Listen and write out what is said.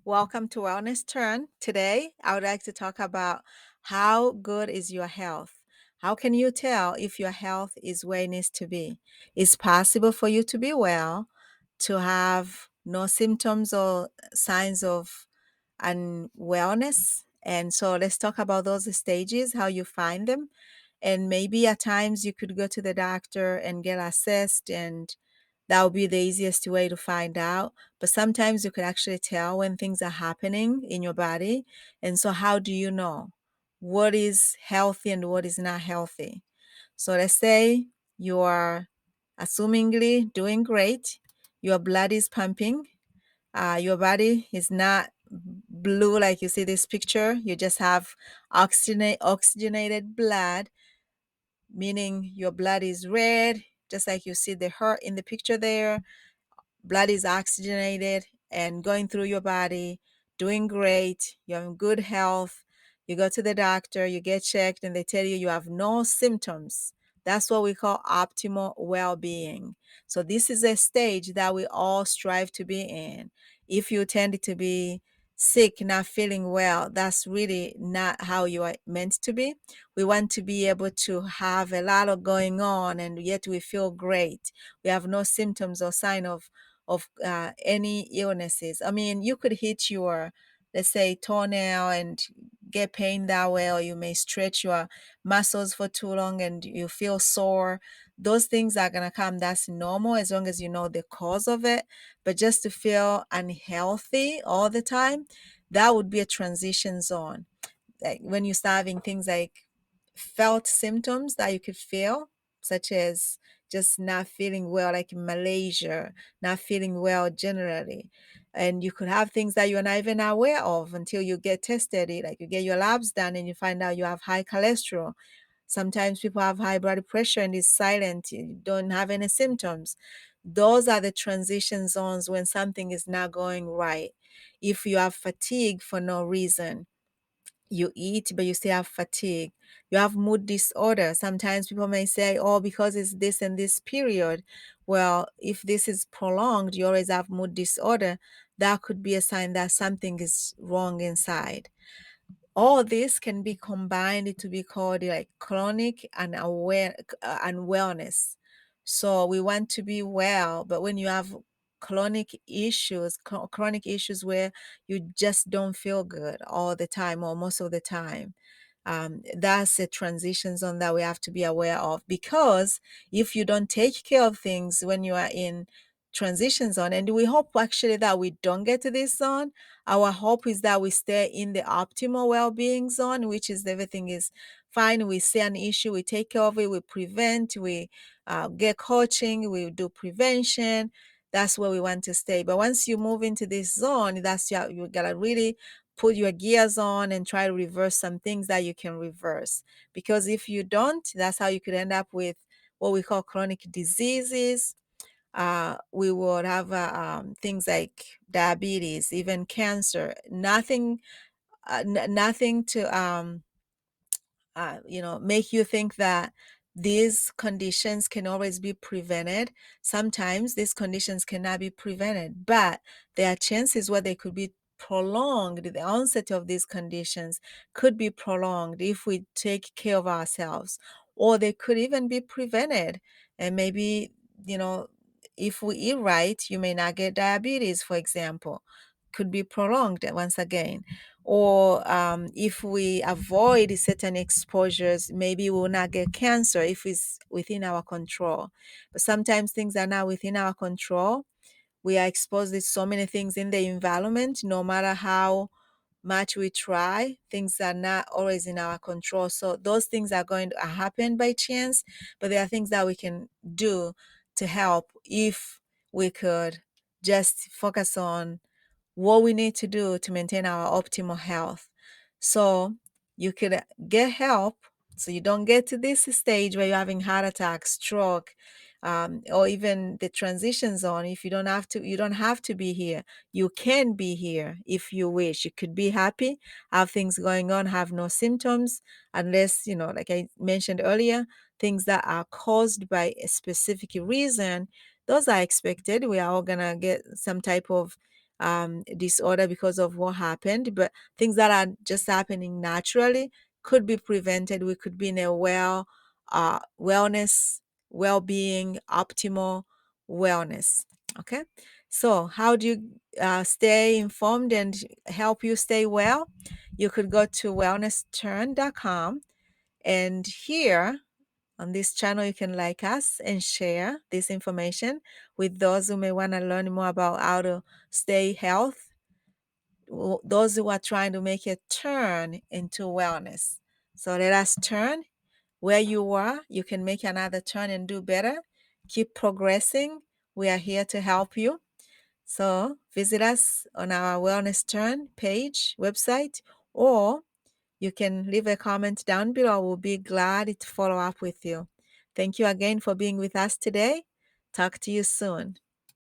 Welcome to Wellness Turn. Today, I would like to talk about how good is your health? How can you tell if your health is where it needs to be? It's possible for you to be well, to have no symptoms or signs of unwellness. And so let's talk about those stages, how you find them. And maybe at times you could go to the doctor and get assessed, and that would be the easiest way to find out. But sometimes you could actually tell when things are happening in your body. And so, how do you know what is healthy and what is not healthy? So, let's say you are assumingly doing great, your blood is pumping, your body is not blue like you see this picture. You just have oxygenated blood, meaning your blood is red, just like you see the heart in the picture there. Blood is oxygenated and going through your body, doing great, you're in good health. You go to the doctor, you get checked, and they tell you you have no symptoms. That's what we call optimal well being. So, this is a stage that we all strive to be in. If you tend to be sick, not feeling well, that's really not how you are meant to be. We want to be able to have a lot of going on, and yet we feel great. We have no symptoms or sign of any illnesses. I mean, you could hit your, let's say, toenail and get pain that way, or you may stretch your muscles for too long and you feel sore. Those things are going to come. That's normal as long as you know the cause of it. But just to feel unhealthy all the time, that would be a transition zone. Like when you start having things like felt symptoms that you could feel, such as just not feeling well, like in Malaysia, not feeling well generally. And you could have things that you're not even aware of until you get tested. Like you get your labs done and you find out you have high cholesterol. Sometimes people have high blood pressure and it's silent, you don't have any symptoms. Those are the transition zones when something is not going right. If you have fatigue for no reason, you eat, but you still have fatigue. You have mood disorder. Sometimes people may say, oh, because it's this and this period. Well, if this is prolonged, you always have mood disorder. That could be a sign that something is wrong inside. All this can be combined to be called like chronic and aware unwellness. So we want to be well, but when you have chronic issues where you just don't feel good all the time or most of the time, that's a transition zone that we have to be aware of, because if you don't take care of things when you are in transition zone, and we hope actually that we don't get to this zone. Our hope is that we stay in the optimal well-being zone, which is everything is fine. We see an issue, we take care of it, we prevent, we get coaching, we do prevention. That's where we want to stay. But once you move into this zone, you gotta really put your gears on and try to reverse some things that you can reverse. Because if you don't, that's how you could end up with what we call chronic diseases. We would have things like diabetes, even cancer. Nothing to make you think that these conditions can always be prevented. Sometimes these conditions cannot be prevented, but there are chances where they could be prolonged. The onset of these conditions could be prolonged if we take care of ourselves, or they could even be prevented. And maybe, you know, if we eat right, you may not get diabetes, for example, could be prolonged once again. Or if we avoid certain exposures, maybe we will not get cancer if it's within our control. But sometimes things are not within our control. We are exposed to so many things in the environment. No matter how much we try, things are not always in our control. So those things are going to happen by chance, but there are things that we can do to help if we could just focus on what we need to do to maintain our optimal health. So you could get help so you don't get to this stage where you're having heart attack, stroke, or even the transition zone. If you don't have to be here. You can be here if you wish. You could be happy, have things going on, have no symptoms, unless, like I mentioned earlier, things that are caused by a specific reason, those are expected. We are all gonna get some type of disorder because of what happened, but things that are just happening naturally could be prevented. We could be in a wellness, well-being, optimal wellness. Okay, so how do you stay informed and help you stay well? You could go to wellnessturn.com, and here on this channel, you can like us and share this information with those who may want to learn more about how to stay health, those who are trying to make a turn into wellness. So let us turn. Where you are, you can make another turn and do better. Keep progressing. We are here to help you. So visit us on our Wellness Turn page, website, or you can leave a comment down below. We'll be glad to follow up with you. Thank you again for being with us today. Talk to you soon.